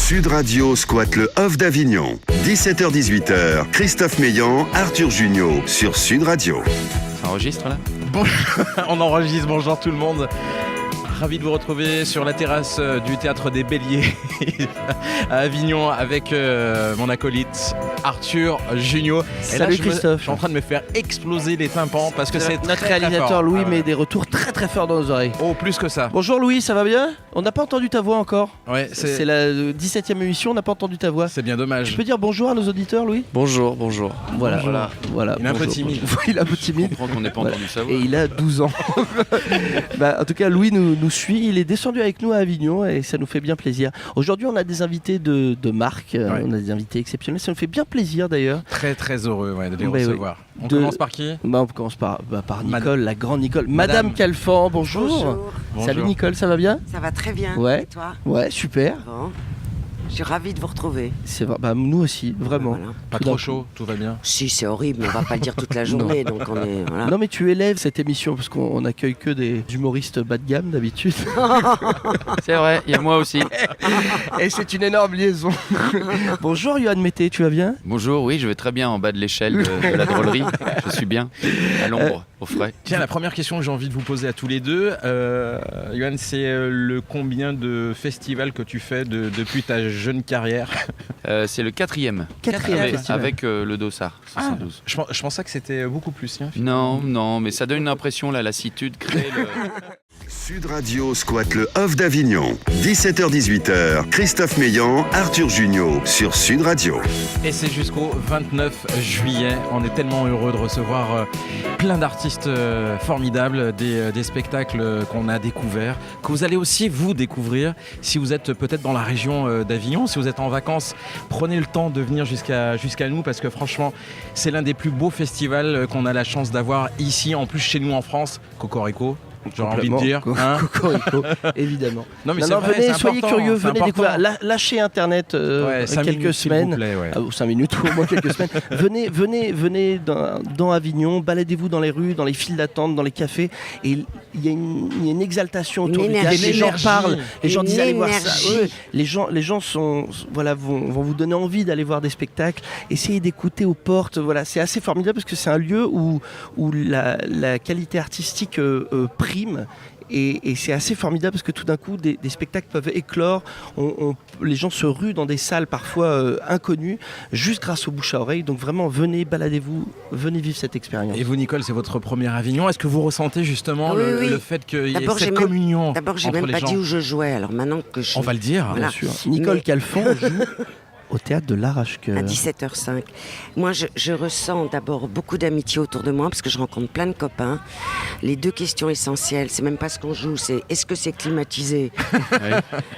Sud Radio squatte le off d'Avignon. 17h-18h, Christophe Meillan, Arthur Junio sur Sud Radio. Ça enregistre là ? Bon, on enregistre, bonjour tout le monde. Ravi de vous retrouver sur la terrasse du Théâtre des Béliers à Avignon avec mon acolyte Arthur Junio. Et là, Salut Christophe. Je suis en train de me faire exploser les tympans parce que c'est notre très, réalisateur très fort. Louis met des retours très très forts dans nos oreilles. Oh, plus que ça. Bonjour Louis, ça va bien ? On n'a pas entendu ta voix encore. Ouais, C'est la 17e émission, on n'a pas entendu ta voix. c'est bien dommage. Tu peux dire bonjour à nos auditeurs Louis ? Bonjour. Voilà. Il est un peu bonjour. timide. Il est un peu Je timide. comprends qu'on n'ait pas entendu sa voix. Et il a 12 ans. En tout cas, Louis nous suit. Il est descendu avec nous à Avignon et ça nous fait bien plaisir. Aujourd'hui, on a des invités de marque. Ouais. On a des invités exceptionnels. Ça nous fait bien plaisir d'ailleurs. Très très heureux de les Bah oui. recevoir. On De- commence par qui ? On commence par Madame. Nicole, la grande Nicole. Madame Calfan, bonjour. Bonjour, Salut Nicole, ça va bien ? ça va très bien. Ouais. Et toi ? Ouais, super. Bon. Je suis ravie de vous retrouver. C'est vrai. Nous aussi, vraiment. Voilà. Pas Tout trop d'un chaud, tout va bien. Si, c'est horrible, mais on va pas le dire toute la journée, donc on est... Voilà. Non mais tu élèves cette émission parce qu'on accueille que des humoristes bas de gamme d'habitude. C'est vrai, il y a moi aussi. Et c'est une énorme liaison. Bonjour Yoann Mété, tu vas bien ? Bonjour, oui, je vais très bien en bas de l'échelle de la drôlerie. Je suis bien, à l'ombre, au frais. Tiens, la première question que j'ai envie de vous poser à tous les deux, Yoann, c'est le combien de festivals que tu fais depuis ta jeune carrière ? C'est le quatrième. Quatrième avec, festival. avec le Dossard, 512. Je pensais que c'était beaucoup plus. Hein, finalement. Non, mais ça donne une impression, la lassitude crée le... Sud Radio squatte le off d'Avignon. 17h-18h, Christophe Meillan, Arthur Junio sur Sud Radio. Et c'est jusqu'au 29 juillet. On est tellement heureux de recevoir plein d'artistes formidables, des spectacles qu'on a découverts, que vous allez aussi vous découvrir si vous êtes peut-être dans la région d'Avignon. Si vous êtes en vacances, prenez le temps de venir jusqu'à nous parce que franchement, c'est l'un des plus beaux festivals qu'on a la chance d'avoir ici, en plus chez nous en France. Cocorico. J'aurais envie de dire. Hein Cocorico, évidemment. Non, mais Non, c'est non, vrai, venez, c'est soyez important, curieux, c'est venez important. découvrir. Lâchez Internet Ouais, 5 quelques minutes, s'il vous semaines. plaît, ouais. Ou 5 minutes ou au moins quelques semaines. Venez dans Avignon, baladez-vous dans les rues, dans les files d'attente, dans les cafés. Et il y a une exaltation autour Une du théâtre. énergie. Les gens Énergie. parlent, les gens Une disent allez voir ça. énergie. Ouais, les gens vont vous donner envie d'aller voir des spectacles. Essayez d'écouter aux portes. Voilà, c'est assez formidable parce que c'est un lieu où la qualité artistique prime. Et c'est assez formidable parce que tout d'un coup, des spectacles peuvent éclore. Les gens se ruent dans des salles parfois inconnues, juste grâce au bouche à oreille. Donc vraiment, venez, baladez-vous, venez vivre cette expérience. Et vous, Nicole, c'est votre premier Avignon. Est-ce que vous ressentez justement Oui, oui. le fait qu'il y ait D'abord, cette j'ai même- communion D'abord, j'ai entre même les pas gens dit où je jouais, alors maintenant que je... On va le dire. Voilà. Bien sûr. Nicole Mais- Calfan joue au théâtre de l'Arrache-Cœur. À 17h05. Moi, je ressens d'abord beaucoup d'amitié autour de moi parce que je rencontre plein de copains. Les deux questions essentielles, c'est même pas ce qu'on joue, c'est est-ce que c'est climatisé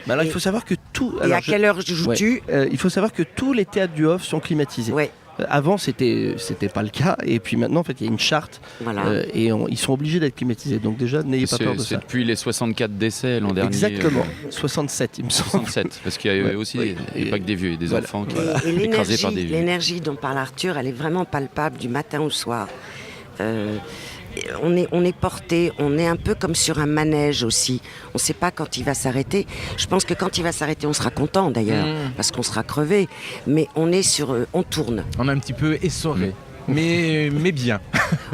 Alors, il faut savoir que tout. et à quelle heure joues-tu ? Il faut savoir que tous les théâtres du Off sont climatisés. Ouais, Avant, c'était pas le cas, et puis maintenant, en fait, il y a une charte, voilà. ils sont obligés d'être climatisés. Donc déjà, n'ayez pas peur de C'est ça. depuis les 64 décès l'an dernier. Exactement. 67, il me semble. 67, parce qu'il y a Ouais, aussi, oui. il n'y a pas que des vieux, il y a des Voilà. enfants qui Et écrasés par des vieux. l'énergie dont parle Arthur, elle est vraiment palpable du matin au soir. On est porté, on est un peu comme sur un manège aussi. On ne sait pas quand il va s'arrêter. Je pense que quand il va s'arrêter, on sera content d'ailleurs, parce qu'on sera crevé. Mais on tourne. On est un petit peu essoré, mais bien.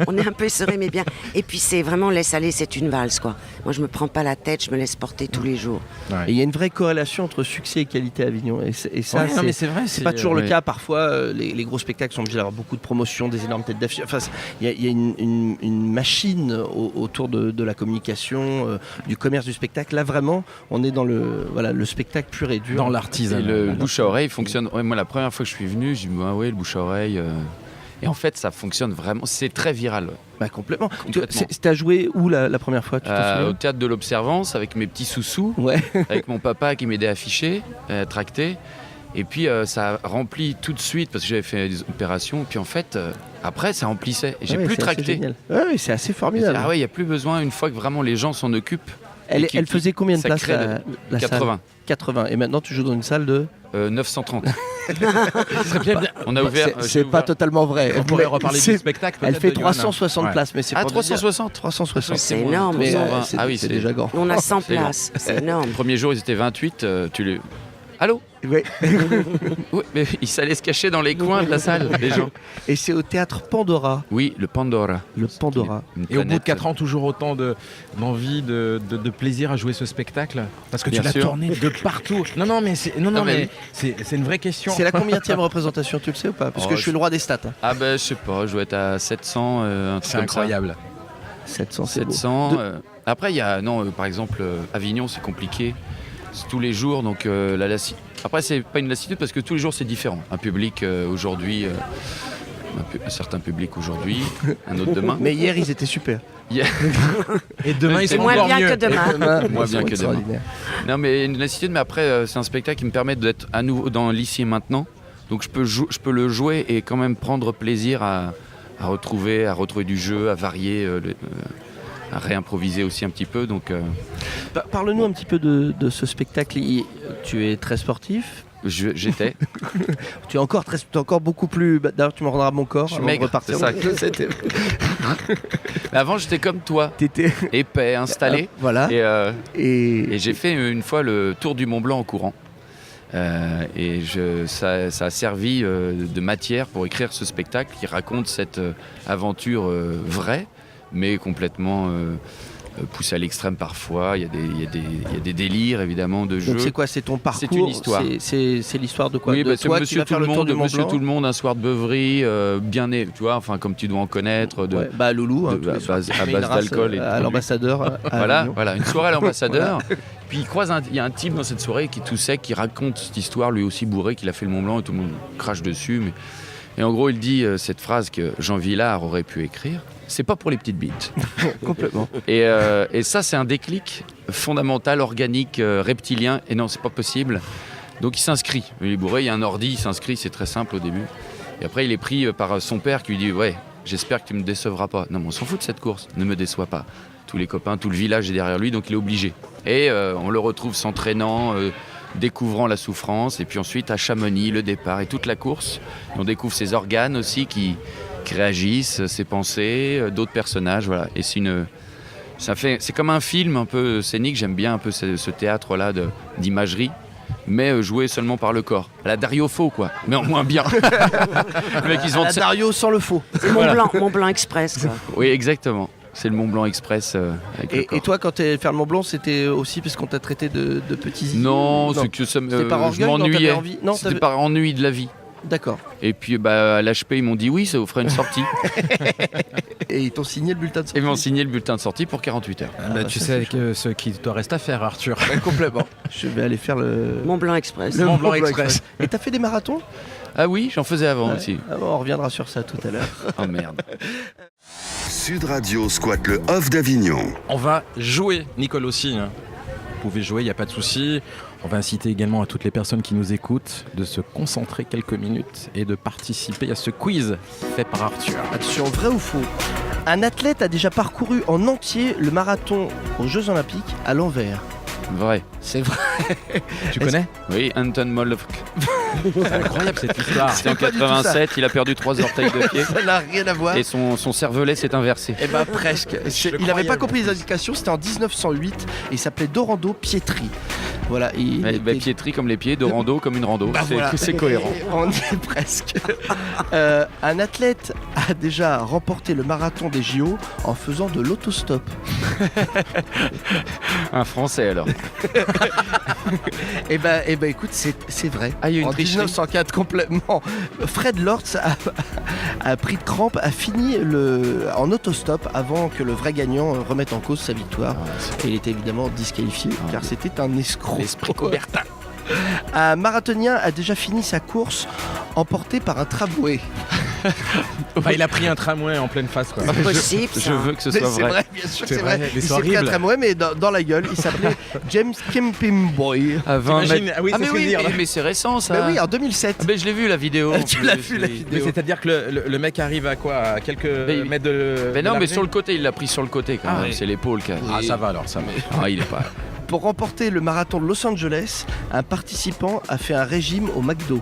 On est un peu essoré, mais bien. Et puis c'est vraiment laisse aller, c'est une valse quoi. Moi je me prends pas la tête, je me laisse porter tous les jours. Et il y a une vraie corrélation entre succès et qualité à Avignon. Et ça, Ouais, non, mais c'est vrai, c'est pas toujours ouais. le cas. Parfois, les gros spectacles sont obligés d'avoir beaucoup de promotions, des énormes têtes d'affiche. Enfin, il y a une machine autour de la communication, du commerce du spectacle. Là, vraiment, on est dans le spectacle pur et dur. Dans Et l'artisanat. le bouche à oreille fonctionne. Ouais, moi, la première fois que je suis venu, j'ai dit ah ouais, le bouche à oreille. Et en fait, ça fonctionne vraiment. C'est très viral. Bah, complètement. Complètement. T'as joué où la première fois, tu t'en souviens Au théâtre de l'Observance avec mes petits sous-sous, Ouais. avec mon papa qui m'aidait à afficher, à tracter. Et puis ça remplit tout de suite parce que j'avais fait des opérations. Puis en fait, après, ça remplissait. Et j'ai plus tracté. Ouais, c'est assez formidable. Ah ouais, il n'y a plus besoin une fois que vraiment les gens s'en occupent. Elle faisait combien de ça places crée la 80. salle 80. Et maintenant, tu joues dans une salle de 930. serait bien. On a ouvert. C'est pas totalement vrai. On pourrait reparler C'est- du spectacle. Elle peut-être, fait de Johanna. 360 Ouais. places, mais c'est Ah, pour te dire- 360 360. C'est énorme. Mais Ah oui, c'est c'est- déjà grand. On a 100 C'est places, c'est énorme. Le premier jour, ils étaient 28. Allô? Ouais. Oui, mais ils allaient se cacher dans les coins de la salle, les gens. Et c'est au théâtre Pandora. Oui, le Pandora. Le Pandora. Une Et au bout de planète. 4 ans, toujours autant d'envie, de plaisir à jouer ce spectacle? Parce que Bien tu l'as sûr. tourné de partout. Non, mais mais c'est une vraie question. C'est la combienième représentation, tu le sais ou pas? Parce que je suis le roi des stats. Hein. Ah ben je sais pas, je dois être à 700, un truc C'est comme ça. incroyable. 700, c'est beau. 700. De- Après, il y a, par exemple, Avignon, c'est compliqué. C'est tous les jours, donc la lassitude. Après, c'est pas une lassitude parce que tous les jours, c'est différent. Un public aujourd'hui, un certain public aujourd'hui, un autre demain. Mais hier, ils étaient super. Et demain, ils C'est sont Moins encore bien mieux. que demain. Moins Ils bien sont que demain. extraordinaires. Non, mais une lassitude, mais après, c'est un spectacle qui me permet d'être à nouveau dans l'ici et maintenant. Donc, je peux le jouer et quand même prendre plaisir à retrouver du jeu, à varier, à réimproviser aussi un petit peu. Donc, Parle-nous un petit peu de ce spectacle. Tu es très sportif. j'étais. Tu es encore beaucoup plus. D'ailleurs, tu me rendras mon corps. Je suis avant de maigre, repartir. c'est ça. C'était- Mais avant, j'étais comme toi, T'étais. épais, installé. Voilà. Et j'ai fait une fois le tour du Mont Blanc en courant. Ça a servi de matière pour écrire ce spectacle qui raconte cette aventure vraie, mais complètement poussée à l'extrême parfois. Il y a des délires évidemment de jeu. Donc c'est quoi? C'est ton parcours? C'est une histoire. C'est l'histoire de quoi? Oui, de bah, c'est toi qui Monsieur vas faire le tour du Mont Monsieur Blanc. Tout le Monde, un soir de beuverie, bien né, tu vois, enfin comme tu dois en connaître. Ouais, bah Loulou, hein, de- tous les à soirs. base- à Je mets une base race, d'alcool et de à produits. l'ambassadeur. à Voilà, Avignon. voilà, une soirée à l'ambassadeur. Puis il y a un type dans cette soirée qui est tout sec, qui raconte cette histoire, lui aussi bourré, qu'il a fait le Mont Blanc et tout le monde crache dessus. Et en gros, il dit cette phrase que Jean Vilar aurait pu écrire. C'est pas pour les petites bites. Complètement. Et ça, c'est un déclic fondamental, organique, reptilien. Et non, c'est pas possible. Donc il s'inscrit. Il est bourré, il y a un ordi, il s'inscrit, c'est très simple au début. Et après, il est pris par son père qui lui dit ouais, j'espère que tu me décevras pas. Non, mais on s'en fout de cette course, ne me déçois pas. Tous les copains, tout le village est derrière lui, donc il est obligé. Et on le retrouve s'entraînant, découvrant la souffrance. Et puis ensuite, à Chamonix, le départ et toute la course. Et on découvre ses organes aussi qui réagissent, ses pensées, d'autres personnages. Voilà. Et c'est comme un film un peu scénique. J'aime bien un peu ce théâtre-là d'imagerie, mais joué seulement par le corps. À la Dario Fo, quoi. Mais en moins bien. Le mec, ils se vendent La Dario sans le faux. C'est Mont Blanc Express, quoi. Oui, exactement. C'est le Mont Blanc Express avec le corps. Et toi, quand tu es faire le Mont Blanc, c'était aussi parce qu'on t'a traité de petit zizi? Non, c'est que ça C'était par je orgueil, non, m'ennuyais. t'avais envie? Non, C'était t'avais- par ennui de la vie. D'accord. Et puis à l'HP, ils m'ont dit oui, ça vous ferait une sortie. Et ils t'ont signé le bulletin de Et sortie. ils m'ont signé le bulletin de sortie pour 48 heures. Tu ça, sais c'est que ce qui te reste à faire, Arthur. Complètement. Je vais aller faire le. Mont Blanc Express. Le Mont Blanc Express. Et t'as fait des marathons? Ah oui, j'en faisais avant Ouais. aussi. Ah bon, on reviendra sur ça tout à l'heure. Oh merde. Sud Radio squatte le off d'Avignon. On va jouer, Nicole aussi. Hein. Vous pouvez jouer, il n'y a pas de souci. On va inciter également à toutes les personnes qui nous écoutent de se concentrer quelques minutes et de participer à ce quiz fait par Arthur. Attention, vrai ou faux? Un athlète a déjà parcouru en entier le marathon aux Jeux Olympiques à l'envers. Vrai. C'est vrai. Tu connais? Oui, Anton Molofk. C'est incroyable cette histoire. C'était en pas du tout 87, il a perdu 3 orteils de pied. Ça n'a rien à voir. Et son cervelet s'est inversé. Eh ben presque. Il n'avait croyais, pas moi. compris les indications, c'était en 1908 et il s'appelait Dorando Pietri. Voilà. Piétri comme les pieds, de rando comme une rando. C'est cohérent. Et on y est presque. Un athlète a déjà remporté le marathon des JO en faisant de l'autostop. Un Français alors. Eh ben écoute, c'est vrai. Ah, il y a une En tricherie. 1904, complètement. Fred Lortz a pris de crampe, a fini en autostop avant que le vrai gagnant remette en cause sa victoire. Et il était évidemment disqualifié car c'était un escroc. L'esprit Coubertin. Un marathonien a déjà fini sa course emporté par un tramway. Enfin, il a pris un tramway en pleine face. Quoi. Possible, Je ça. veux que ce C'est soit vrai. vrai, bien sûr, C'est c'est vrai, vrai. mais Il c'est s'est pris un horrible. tramway, mais dans la gueule. Il s'appelait James Camping Boy. À 20 T'imagines mètres. Ah oui, Ah c'est mais ce que je veux oui, dire, là. mais c'est récent ça. Ben oui, en 2007. Ah, ben, je l'ai vu la vidéo. Tu l'as vu la vidéo. Mais c'est-à-dire que le mec arrive à quoi? À quelques Mais- mètres de. Mais de non, mais l'arrivée sur le côté, il l'a pris sur le côté quand Ah même. oui. C'est l'épaule qui a. Ah, ça va alors, ça va. Ah, il est pas. Pour remporter le marathon de Los Angeles, un participant a fait un régime au McDo.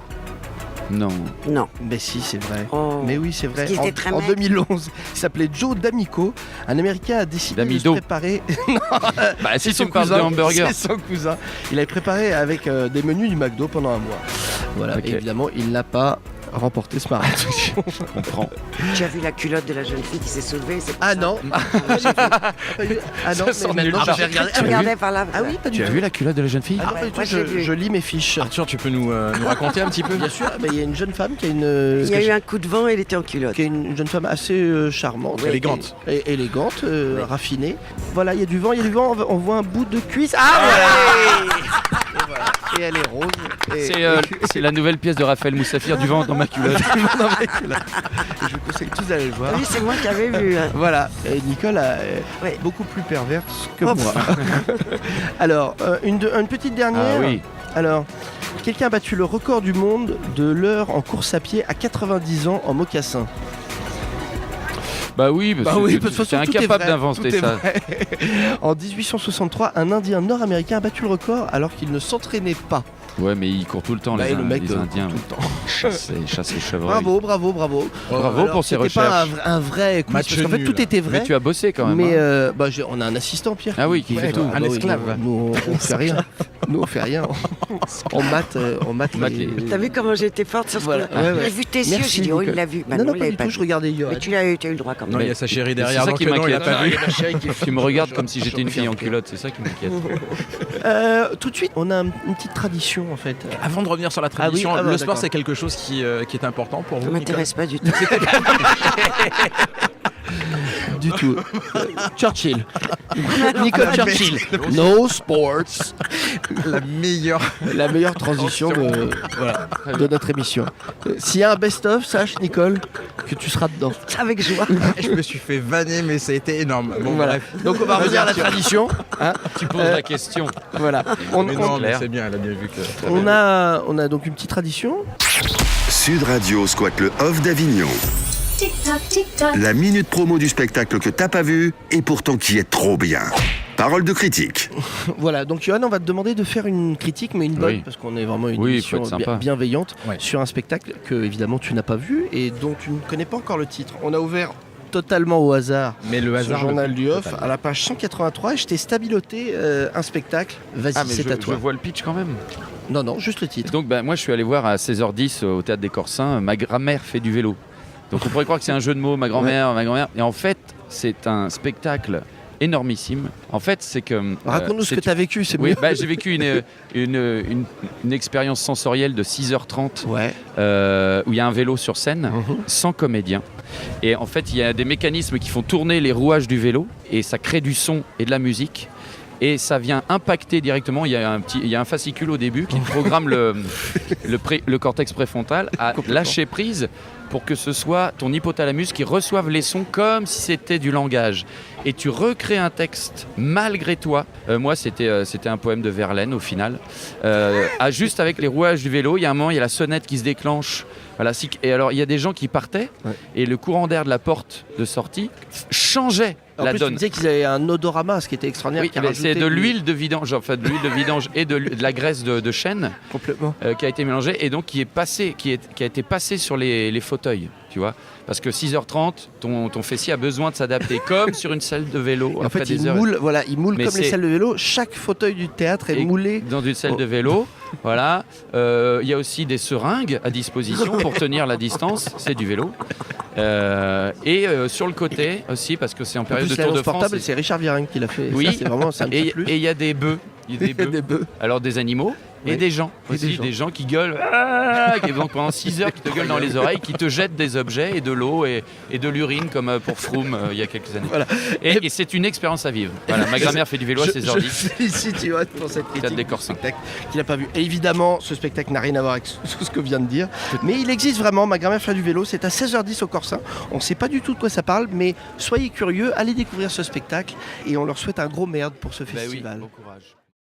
Non. Non. Mais si, c'est vrai. Oh. Mais oui, c'est vrai. Parce qu'il était très En maigre. 2011, il s'appelait Joe D'Amico. Un Américain a décidé de se D'Amido. préparer. Bah, si tu son me parles de cousin, hamburger. C'est son cousin. Il avait préparé avec des menus du McDo pendant un mois. Voilà, Ok. et évidemment, il n'a pas remporté ce marathon. Je comprends. Tu as vu la culotte de la jeune fille qui s'est soulevée, c'est pour Ah ça. non. Ah non, Ça sent mais nul. maintenant, Ah, j'ai regardé. Tu regardais par là. Ah oui, pas du Tu as tout. vu la culotte de la jeune fille? Ah non, pas du Ouais, tout, moi, j'ai vu. je lis mes fiches. Arthur, tu peux nous raconter un petit peu? Bien sûr, il y a une jeune femme qui a une. Il y a eu un coup de vent et il était en culotte. qui est une jeune femme assez charmante. Oui, élégante. Et élégante, Oui. raffinée. Voilà, il y a du vent, on voit un bout de cuisse. Ah ouais. Et voilà. Et elle est rose. Et... C'est la nouvelle pièce de Raphaël Moussafir, Du vent dans ma culotte. Non, mais là. Et je vous conseille tous d'aller le voir. Oui, c'est moi qui avais vu. hein. Voilà, et Nicole Ouais. est beaucoup plus perverse que Oh, moi. Alors, une petite dernière. Ah oui. Alors, quelqu'un a battu le record du monde de l'heure en course à pied à 90 ans en mocassin. Bah oui, parce que de tu toute façon, es tout est incapable vrai, d'inventer tout est ça. vrai. En 1863, un Indien nord-américain a battu le record alors qu'il ne s'entraînait pas. Ouais, mais ils courent tout le temps, Bah, les, et le mec les Indiens. tout le temps. Chasse les chevreuils. Bravo, bravo, bravo. Bravo Alors, pour ces c'était pas recherches. un vrai quiz, Match parce qu'en fait nul. tout était vrai. Mais tu as bossé quand même. Mais hein. on a un assistant, Pierre. Ah oui, qui fait tout. bah, Un bah oui, esclave. Nous, on fait rien. Nous, on fait rien. On mate les... T'as vu comment j'étais forte sur ce Voilà. coup-là Ouais, ouais. J'ai vu tes yeux, Merci, j'ai dit, oh, il Nicole. l'a vu. Bah non, non, non, il pas l'avait du pas tout, vu. je regardais hier. Mais tu l'as eu le droit quand Non, même. il y a sa chérie C'est derrière, ça donc qui non, il a m'inquiète. pas vu. Tu me regardes comme si j'étais une fille en culotte, c'est ça qui m'inquiète. Tout de suite, on a une petite tradition en fait. Avant de revenir sur la tradition, Ah oui, le d'accord. sport c'est quelque chose qui est important pour Ça vous, m'intéresse pas du tout. Du tout. Churchill. Nicole Churchill. No sports. La meilleure. La meilleure transition de notre émission. S'il y a un best-of, sache, Nicole, que tu seras dedans. Avec joie. Je me suis fait vanner, mais ça a été énorme. Bon, Voilà. bref. Donc on va revenir à la tradition. Hein. Tu poses la question. Voilà. On, Mais on- non, mais clair. c'est bien, elle a bien vu que. on a donc une petite tradition. Sud Radio squatte le off d'Avignon. Tic-tac, tic-tac. La minute promo du spectacle que t'as pas vu et pourtant qui est trop bien. Parole de critique. Voilà, donc Johan, on va te demander de faire une critique, mais une bonne, Oui. parce qu'on est vraiment une Oui, émission faut être sympa. bienveillante Ouais. sur un spectacle que évidemment tu n'as pas vu et dont tu ne connais pas encore le titre. On a ouvert totalement au hasard Mais le ce hasard. journal du off total. à la page 183 et je t'ai stabiloté un spectacle. Vas-y, Ah, mais c'est à je toi. vois le pitch quand même. Non, non, juste le Et titre. donc, moi, je suis allé voir à 16h10 au Théâtre des Corsins, ma grand-mère fait du vélo. Donc, on pourrait croire que c'est un jeu de mots, ma grand-mère. Et en fait, c'est un spectacle énormissime. En fait, c'est que... Raconte-nous ce c'est- que tu as vécu, c'est Oui, mieux. j'ai vécu une expérience sensorielle de 6h30 Ouais. où il y a un vélo sur scène, sans comédien. Et en fait, il y a des mécanismes qui font tourner les rouages du vélo et ça crée du son et de la musique. Et ça vient impacter directement. Il y a un fascicule au début qui programme le cortex préfrontal à lâcher prise pour que ce soit ton hypothalamus qui reçoive les sons comme si c'était du langage. Et tu recrées un texte malgré toi. Moi, c'était un poème de Verlaine au final. Juste avec les rouages du vélo, il y a un moment, il y a la sonnette qui se déclenche. Voilà, et alors, il y a des gens qui partaient et le courant d'air de la porte de sortie changeait En la plus, donne. tu disais qu'ils avaient un odorama, ce qui était extraordinaire. Oui, qui a mais c'est rajouté de l'huile de vidange, et de la graisse de chêne complètement. qui a été mélangée et donc qui a été passé sur les fauteuils, tu vois. Parce que 6h30, ton fessier a besoin de s'adapter comme sur une salle de vélo. En après fait, des ils heures. moulent Mais comme les c'est- salles de vélo. Chaque fauteuil du théâtre est Et moulé. dans une salle de vélo. Voilà. Il y a aussi des seringues à disposition pour tenir la distance. C'est du vélo. Sur le côté aussi, parce que c'est en En période plus, de Tour de l'annonce France. portable, c'est Richard Virenque qui l'a fait. Oui. Ça, c'est vraiment ça me Et plaît plus. il y a des bœufs. Il y a des bœufs. Des bœufs. Alors des animaux Ouais. et des gens Et aussi, des gens. des gens qui gueulent qui donc pendant 6 heures qui te gueulent dans les oreilles, qui te jettent des objets et de l'eau et de l'urine comme pour Froome il y a quelques années. Voilà. Et c'est une expérience à vivre. Voilà, ma grand-mère fait du vélo à Je 16h10. félicite Johan pour cette Théâtre critique des du Corsins. spectacle qu'il n'a pas vu. Et évidemment, ce spectacle n'a rien à voir avec ce que vient de dire. Mais il existe vraiment. Ma grand-mère fait du vélo. C'est à 16h10 au Corsin. On ne sait pas du tout de quoi ça parle, mais soyez curieux, allez découvrir ce spectacle. Et on leur souhaite un gros merde pour ce Bah oui, festival. bon courage.